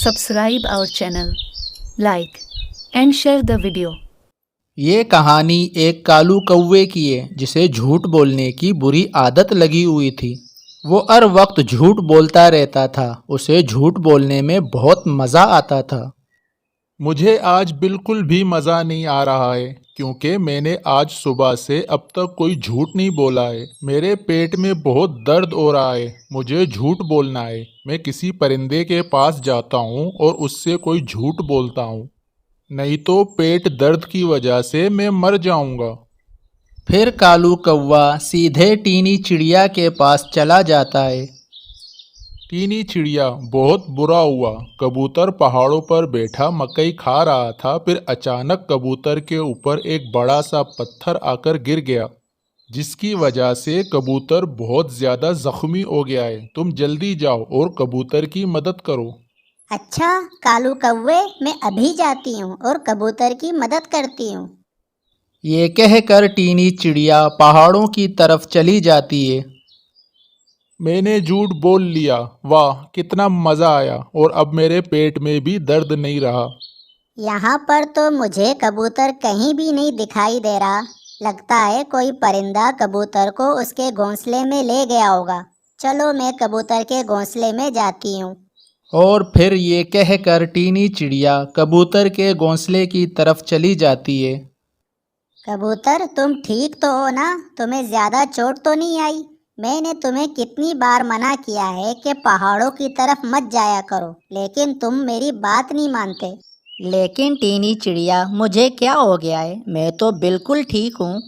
subscribe our channel, like and share the video. ये कहानी एक कालू कौवे की है जिसे झूठ बोलने की बुरी आदत लगी हुई थी। वो हर वक्त झूठ बोलता रहता था। उसे झूठ बोलने में बहुत मज़ा आता था। मुझे आज बिल्कुल भी मज़ा नहीं आ रहा है क्योंकि मैंने आज सुबह से अब तक कोई झूठ नहीं बोला है। मेरे पेट में बहुत दर्द हो रहा है। मुझे झूठ बोलना है। मैं किसी परिंदे के पास जाता हूँ और उससे कोई झूठ बोलता हूँ, नहीं तो पेट दर्द की वजह से मैं मर जाऊँगा। फिर कालू कौवा सीधे टीनी चिड़िया के पास चला जाता है। टीनी चिड़िया, बहुत बुरा हुआ। कबूतर पहाड़ों पर बैठा मकई खा रहा था। फिर अचानक कबूतर के ऊपर एक बड़ा सा पत्थर आकर गिर गया, जिसकी वजह से कबूतर बहुत ज़्यादा जख्मी हो गया है। तुम जल्दी जाओ और कबूतर की मदद करो। अच्छा कालू कौवे, मैं अभी जाती हूँ और कबूतर की मदद करती हूँ। ये कहकर टीनी चिड़िया पहाड़ों की तरफ चली जाती है। मैंने झूठ बोल लिया। वाह, कितना मज़ा आया और अब मेरे पेट में भी दर्द नहीं रहा। यहाँ पर तो मुझे कबूतर कहीं भी नहीं दिखाई दे रहा। लगता है कोई परिंदा कबूतर को उसके घोंसले में ले गया होगा। चलो मैं कबूतर के घोंसले में जाती हूँ। और फिर ये कहकर टीनी चिड़िया कबूतर के घोंसले की तरफ चली जाती है। कबूतर, तुम ठीक तो हो ना? तुम्हें ज़्यादा चोट तो नहीं आई? मैंने तुम्हें कितनी बार मना किया है कि पहाड़ों की तरफ मत जाया करो, लेकिन तुम मेरी बात नहीं मानते। लेकिन टीनी चिड़िया, मुझे क्या हो गया है? मैं तो बिल्कुल ठीक हूँ।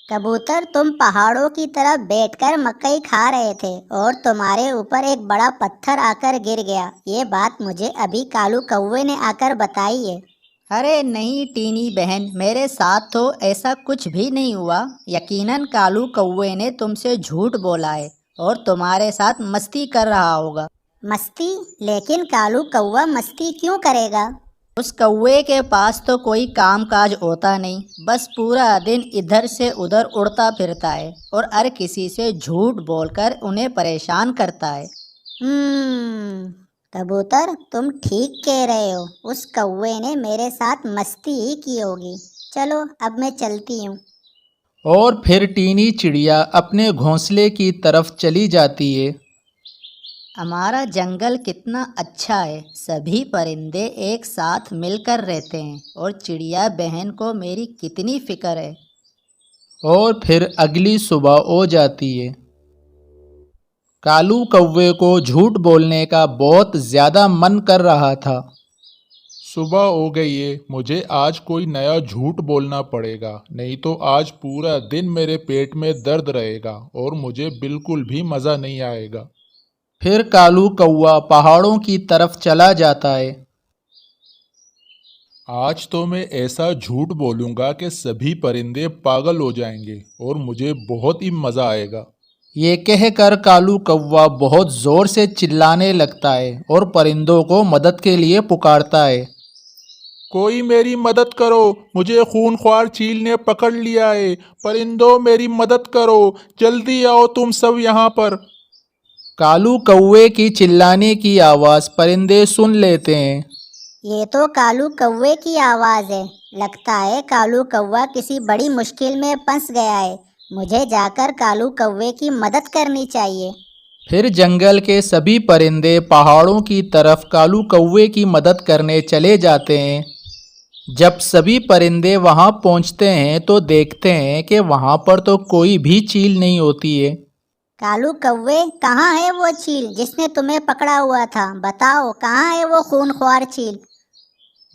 कबूतर, तुम पहाड़ों की तरफ बैठकर मकई खा रहे थे और तुम्हारे ऊपर एक बड़ा पत्थर आकर गिर गया। ये बात मुझे अभी कालू कौवे ने आकर बताई है। अरे नहीं टीनी बहन, मेरे साथ तो ऐसा कुछ भी नहीं हुआ। यकीनन कालू कौवे ने तुमसे झूठ बोला है और तुम्हारे साथ मस्ती कर रहा होगा। मस्ती? लेकिन कालू कौवा मस्ती क्यों करेगा? उस कौवे के पास तो कोई काम काज होता नहीं, बस पूरा दिन इधर से उधर उड़ता फिरता है और हर किसी से झूठ बोलकर उन्हें परेशान करता है। कबूतर, तुम ठीक कह रहे हो। उस कौवे ने मेरे साथ मस्ती ही की होगी। चलो अब मैं चलती हूँ। और फिर टीनी चिड़िया अपने घोंसले की तरफ चली जाती है। हमारा जंगल कितना अच्छा है। सभी परिंदे एक साथ मिलकर रहते हैं और चिड़िया बहन को मेरी कितनी फिक्र है। और फिर अगली सुबह हो जाती है। कालू कौवे को झूठ बोलने का बहुत ज़्यादा मन कर रहा था। सुबह हो गई है। मुझे आज कोई नया झूठ बोलना पड़ेगा, नहीं तो आज पूरा दिन मेरे पेट में दर्द रहेगा और मुझे बिल्कुल भी मज़ा नहीं आएगा। फिर कालू कौवा पहाड़ों की तरफ चला जाता है। आज तो मैं ऐसा झूठ बोलूँगा कि सभी परिंदे पागल हो जाएंगे और मुझे बहुत ही मज़ा आएगा। ये कहकर कालू कौवा बहुत ज़ोर से चिल्लाने लगता है और परिंदों को मदद के लिए पुकारता है। कोई मेरी मदद करो, मुझे खूनख्वार चील ने पकड़ लिया है। परिंदों, मेरी मदद करो, जल्दी आओ तुम सब यहाँ पर। कालू कौवे की चिल्लाने की आवाज़ परिंदे सुन लेते हैं। ये तो कालू कौवे की आवाज़ है। लगता है कालू कौवा किसी बड़ी मुश्किल में फंस गया है। मुझे जाकर कालू कौवे की मदद करनी चाहिए। फिर जंगल के सभी परिंदे पहाड़ों की तरफ कालू कौवे की मदद करने चले जाते हैं। जब सभी परिंदे वहां पहुंचते हैं तो देखते हैं कि वहां पर तो कोई भी चील नहीं होती है। कालू कौवे, कहाँ है वो चील जिसने तुम्हें पकड़ा हुआ था? बताओ, कहाँ है वो खूनख्वार चील?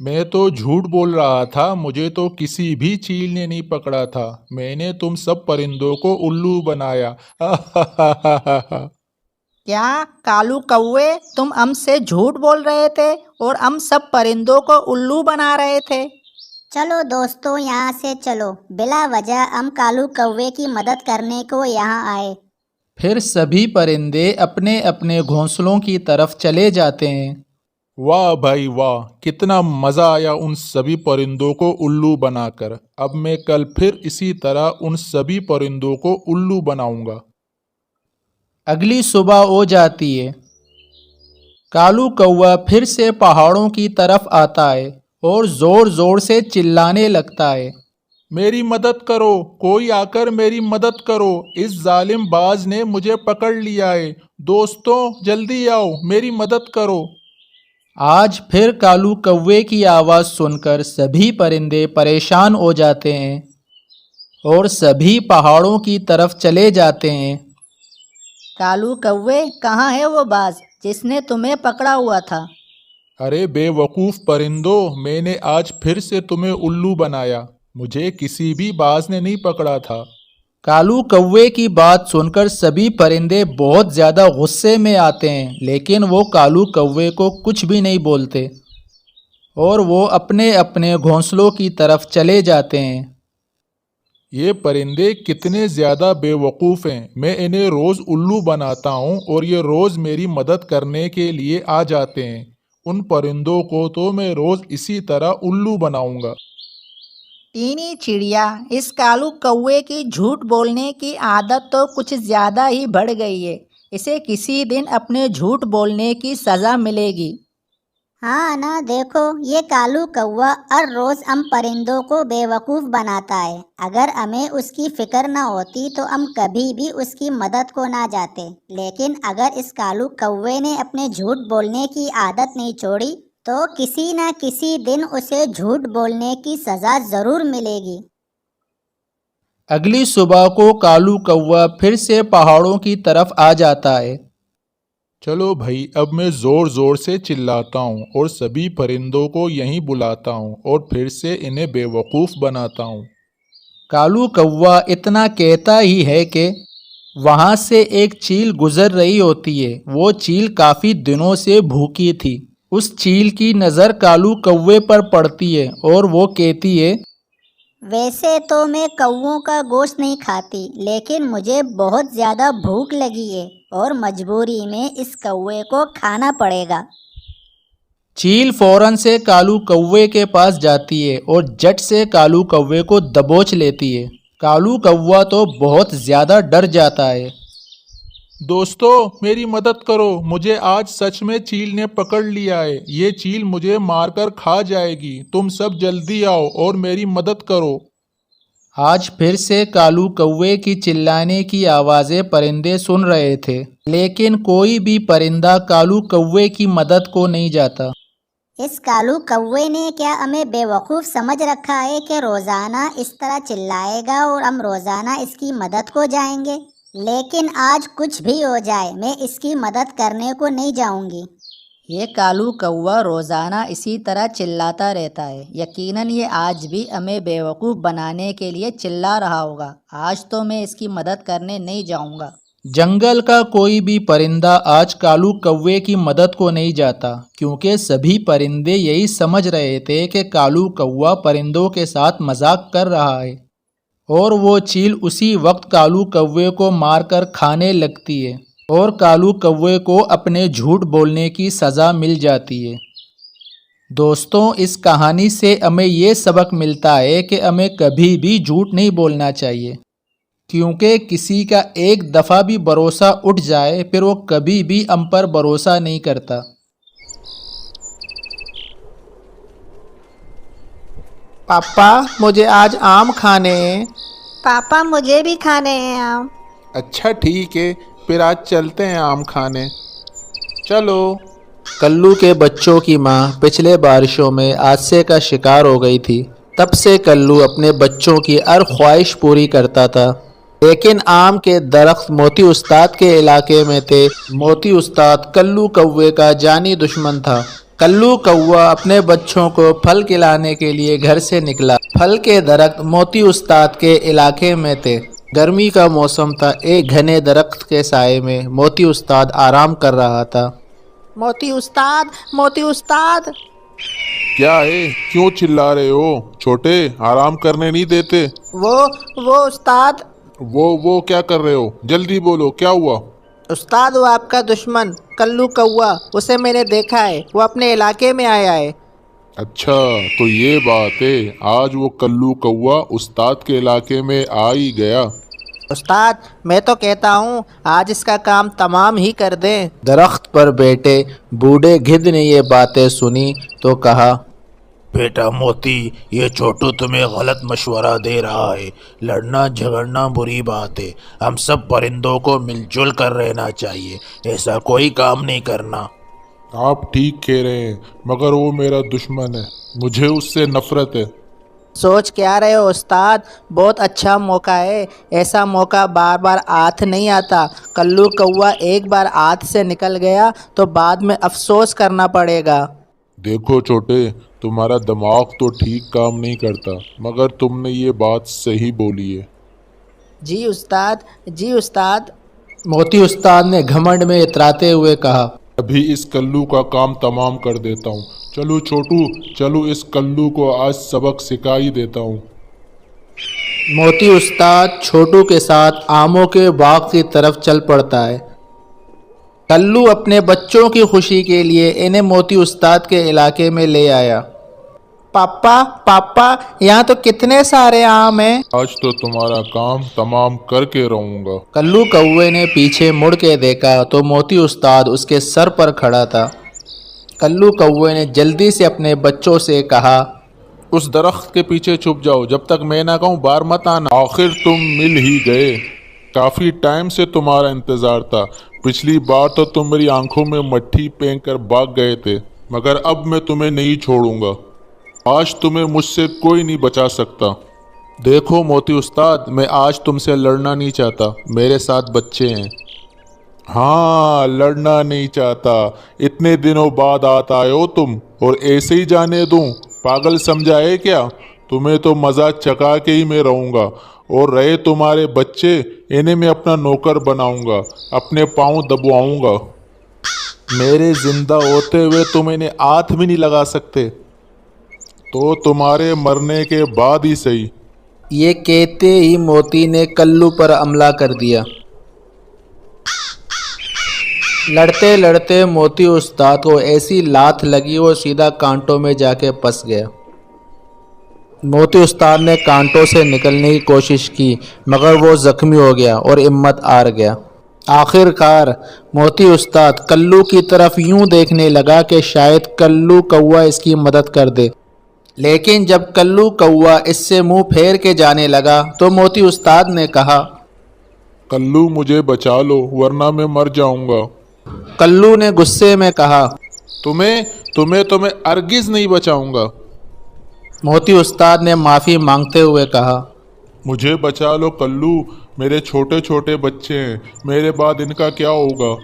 मैं तो झूठ बोल रहा था। मुझे तो किसी भी चील ने नहीं पकड़ा था। मैंने तुम सब परिंदों को उल्लू बनाया। क्या कालू कौवे, तुम हमसे झूठ बोल रहे थे और हम सब परिंदों को उल्लू बना रहे थे? चलो दोस्तों, यहाँ से चलो। बिला वजह हम कालू कौवे की मदद करने को यहाँ आए। फिर सभी परिंदे अपने अपने घोंसलों की तरफ चले जाते हैं। वाह भाई वाह, कितना मज़ा आया उन सभी परिंदों को उल्लू बनाकर। अब मैं कल फिर इसी तरह उन सभी परिंदों को उल्लू बनाऊंगा। अगली सुबह हो जाती है। कालू कौवा फिर से पहाड़ों की तरफ आता है और जोर जोर से चिल्लाने लगता है। मेरी मदद करो, कोई आकर मेरी मदद करो, इस जालिम बाज ने मुझे पकड़ लिया है। दोस्तों जल्दी आओ, मेरी मदद करो। आज फिर कालू कौवे की आवाज़ सुनकर सभी परिंदे परेशान हो जाते हैं और सभी पहाड़ों की तरफ चले जाते हैं। कालू कौवे, कहाँ है वो बाज जिसने तुम्हें पकड़ा हुआ था? अरे बेवकूफ़ परिंदो, मैंने आज फिर से तुम्हें उल्लू बनाया। मुझे किसी भी बाज ने नहीं पकड़ा था। कालू कौवे की बात सुनकर सभी परिंदे बहुत ज़्यादा गुस्से में आते हैं, लेकिन वो कालू कौवे को कुछ भी नहीं बोलते और वो अपने अपने घोंसलों की तरफ चले जाते हैं। ये परिंदे कितने ज़्यादा बेवकूफ़ हैं। मैं इन्हें रोज़ उल्लू बनाता हूँ और ये रोज़ मेरी मदद करने के लिए आ जाते हैं। उन परिंदों को तो मैं रोज़ इसी तरह उल्लू बनाऊंगा। टीनी चिड़िया, इस कालू कौवे की झूठ बोलने की आदत तो कुछ ज़्यादा ही बढ़ गई है। इसे किसी दिन अपने झूठ बोलने की सज़ा मिलेगी। हाँ ना, देखो ये कालू कौवा हर रोज हम परिंदों को बेवकूफ़ बनाता है। अगर हमें उसकी फिक्र ना होती तो हम कभी भी उसकी मदद को ना जाते। लेकिन अगर इस कालू कौवे ने अपने झूठ बोलने की आदत नहीं छोड़ी तो किसी ना किसी दिन उसे झूठ बोलने की सज़ा ज़रूर मिलेगी। अगली सुबह को कालू कौवा फिर से पहाड़ों की तरफ आ जाता है। चलो भाई, अब मैं ज़ोर ज़ोर से चिल्लाता हूँ और सभी परिंदों को यहीं बुलाता हूँ और फिर से इन्हें बेवकूफ़ बनाता हूँ। कालू कौवा इतना कहता ही है कि वहाँ से एक चील गुजर रही होती है। वो चील काफ़ी दिनों से भूखी थी। उस चील की नज़र कालू कौवे पर पड़ती है और वो कहती है, वैसे तो मैं कौवों का गोश्त नहीं खाती, लेकिन मुझे बहुत ज़्यादा भूख लगी है और मजबूरी में इस कौवे को खाना पड़ेगा। चील फौरन से कालू कौवे के पास जाती है और झट से कालू कौवे को दबोच लेती है। कालू कौवा तो बहुत ज़्यादा डर जाता है। दोस्तों मेरी मदद करो, मुझे आज सच में चील ने पकड़ लिया है। ये चील मुझे मारकर खा जाएगी। तुम सब जल्दी आओ और मेरी मदद करो। आज फिर से कालू कौवे की चिल्लाने की आवाज़ें परिंदे सुन रहे थे, लेकिन कोई भी परिंदा कालू कौवे की मदद को नहीं जाता। इस कालू कौवे ने क्या हमें बेवकूफ़ समझ रखा है कि रोज़ाना इस तरह चिल्लाएगा और हम रोज़ाना इसकी मदद को जाएंगे? लेकिन आज कुछ भी हो जाए, मैं इसकी मदद करने को नहीं जाऊंगी। ये कालू कौवा रोज़ाना इसी तरह चिल्लाता रहता है। यकीनन ये आज भी हमें बेवकूफ़ बनाने के लिए चिल्ला रहा होगा। आज तो मैं इसकी मदद करने नहीं जाऊंगा। जंगल का कोई भी परिंदा आज कालू कौवे की मदद को नहीं जाता, क्योंकि सभी परिंदे यही समझ रहे थे कि कालू कौवा परिंदों के साथ मजाक कर रहा है और वो चील उसी वक्त कालू कौवे को मारकर खाने लगती है और कालू कौवे को अपने झूठ बोलने की सज़ा मिल जाती है। दोस्तों, इस कहानी से हमें ये सबक मिलता है कि हमें कभी भी झूठ नहीं बोलना चाहिए, क्योंकि किसी का एक दफ़ा भी भरोसा उठ जाए फिर वो कभी भी हम पर भरोसा नहीं करता। पापा मुझे आज आम खाने हैं। पापा मुझे भी खाने हैं आम। अच्छा ठीक है, फिर आज चलते हैं आम खाने। चलो। कल्लू के बच्चों की माँ पिछले बारिशों में हादसे का शिकार हो गई थी। तब से कल्लू अपने बच्चों की हर ख्वाहिश पूरी करता था, लेकिन आम के दरख्त मोती उस्ताद के इलाके में थे। मोती उस्ताद कल्लू कौवे का जानी दुश्मन था। कल्लू कौवा अपने बच्चों को फल खिलाने के लिए घर से निकला। फल के दरख्त मोती उस्ताद के इलाके में थे। गर्मी का मौसम था। एक घने दरख्त के साए में मोती उस्ताद आराम कर रहा था। मोती उस्ताद, मोती उस्ताद। क्या है, क्यों चिल्ला रहे हो? छोटे, आराम करने नहीं देते? वो उस्ताद। वो क्या कर रहे हो? जल्दी बोलो, क्या हुआ? उस्ताद, वो आपका दुश्मन कल्लू कौवा, उसे मैंने देखा है। वो अपने इलाके में आया है। अच्छा, तो ये बात है। आज वो कल्लू कौवा उस्ताद के इलाके में आ ही गया। उस्ताद मैं तो कहता हूँ आज इसका काम तमाम ही कर दें। दरख्त पर बैठे बूढ़े गिद्ध ने ये बातें सुनी तो कहा, बेटा मोती, ये छोटू तुम्हें गलत मशवरा दे रहा है। लड़ना झगड़ना बुरी बात है। हम सब परिंदों को मिलजुल कर रहना चाहिए, ऐसा कोई काम नहीं करना। आप ठीक कह रहे हैं, मगर वो मेरा दुश्मन है, मुझे उससे नफरत है। सोच क्या रहे हो उस्ताद, बहुत अच्छा मौका है। ऐसा मौका बार बार हाथ नहीं आता। कल्लू कौवा एक बार हाथ से निकल गया तो बाद में अफसोस करना पड़ेगा। देखो छोटे, तुम्हारा दिमाग तो ठीक काम नहीं करता, मगर तुमने ये बात सही बोली है। जी उस्ताद, जी उस्ताद। मोती उस्ताद ने घमंड में इतराते हुए कहा, अभी इस कल्लू का काम तमाम कर देता हूँ। चलो छोटू, चलो इस कल्लू को आज सबक सिखा ही देता हूँ। मोती उस्ताद छोटू के साथ आमों के बाग की तरफ चल पड़ता है। कल्लू अपने बच्चों की खुशी के लिए इन्हें मोती उस्ताद के इलाके में ले आया। पापा पापा, यहाँ तो कितने सारे आम हैं। आज तो तुम्हारा काम तमाम करके रहूँगा। कल्लू कौवे ने पीछे मुड़ के देखा तो मोती उस्ताद उसके सर पर खड़ा था। कल्लू कौवे ने जल्दी से अपने बच्चों से कहा, उस दरख्त के पीछे छुप जाओ, जब तक मैं ना कहूँ बार मत आना। आखिर तुम मिल ही गए, काफ़ी टाइम से तुम्हारा इंतज़ार था। पिछली बार तो तुम मेरी आंखों में मट्ठी फेंक कर भाग गए थे, मगर अब मैं तुम्हें नहीं छोड़ूंगा। आज तुम्हें मुझसे कोई नहीं बचा सकता। देखो मोती उस्ताद, मैं आज तुमसे लड़ना नहीं चाहता, मेरे साथ बच्चे हैं। हाँ, लड़ना नहीं चाहता। इतने दिनों बाद आए हो तुम, और ऐसे ही जाने दूं? पागल समझा है क्या? तुम्हें तो मज़ा चका के ही मैं रहूँगा। और रहे तुम्हारे बच्चे, इन्हें मैं अपना नौकर बनाऊंगा, अपने पाँव दबवाऊंगा। मेरे जिंदा होते हुए तुम इन्हें हाथ भी नहीं लगा सकते, तो तुम्हारे मरने के बाद ही सही। ये कहते ही मोती ने कल्लू पर हमला कर दिया। लड़ते लड़ते मोती उस्ताद को ऐसी लात लगी वो सीधा कांटों में जाके फंस गया। मोती उस्ताद ने कांटों से निकलने की कोशिश की, मगर वो जख्मी हो गया और हिम्मत हार गया। आखिरकार मोती उस्ताद कल्लू की तरफ यूं देखने लगा कि शायद कल्लू कौवा इसकी मदद कर दे, लेकिन जब कल्लू कौवा इससे मुंह फेर के जाने लगा तो मोती उस्ताद ने कहा, कल्लू मुझे बचा लो, वरना मैं मर जाऊंगा। कल्लू ने गुस्से में कहा, तुम्हें तो मैं अर्गिज नहीं बचाऊंगा। मोती उस्ताद ने माफ़ी मांगते हुए कहा, मुझे बचा लो कल्लू, मेरे छोटे छोटे बच्चे हैं, मेरे बाद इनका क्या होगा?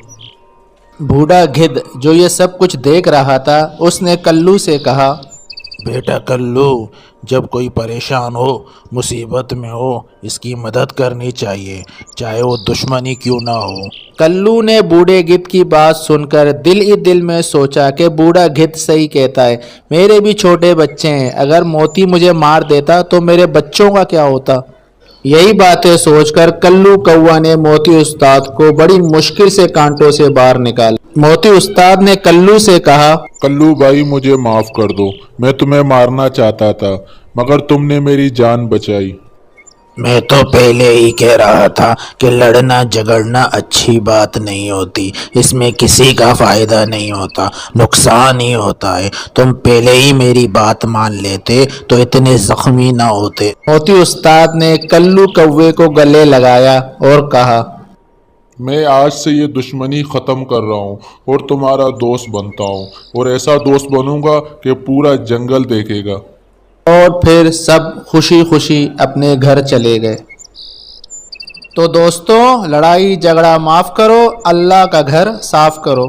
बूढ़ा गिद्ध जो ये सब कुछ देख रहा था, उसने कल्लू से कहा, बेटा कल्लू, जब कोई परेशान हो, मुसीबत में हो, इसकी मदद करनी चाहिए, चाहे वो दुश्मनी क्यों ना हो। कल्लू ने बूढ़े गिद्ध की बात सुनकर दिल ही दिल में सोचा कि बूढ़ा गिद्ध सही कहता है, मेरे भी छोटे बच्चे हैं, अगर मोती मुझे मार देता तो मेरे बच्चों का क्या होता। यही बातें सोचकर कल्लू कौवा ने मोती उस्ताद को बड़ी मुश्किल से कांटों से बाहर निकाला। मोती उस्ताद ने कल्लू से कहा, कल्लू भाई मुझे माफ़ कर दो, मैं तुम्हें मारना चाहता था, मगर तुमने मेरी जान बचाई। मैं तो पहले ही कह रहा था कि लड़ना झगड़ना अच्छी बात नहीं होती, इसमें किसी का फ़ायदा नहीं होता, नुकसान ही होता है। तुम पहले ही मेरी बात मान लेते तो इतने ज़ख्मी ना होते। मोती उस्ताद ने कल्लू कौवे को गले लगाया और कहा, मैं आज से ये दुश्मनी ख़त्म कर रहा हूँ और तुम्हारा दोस्त बनता हूँ, और ऐसा दोस्त बनूंगा कि पूरा जंगल देखेगा। और फिर सब खुशी खुशी अपने घर चले गए। तो दोस्तों, लड़ाई झगड़ा माफ़ करो, अल्लाह का घर साफ करो।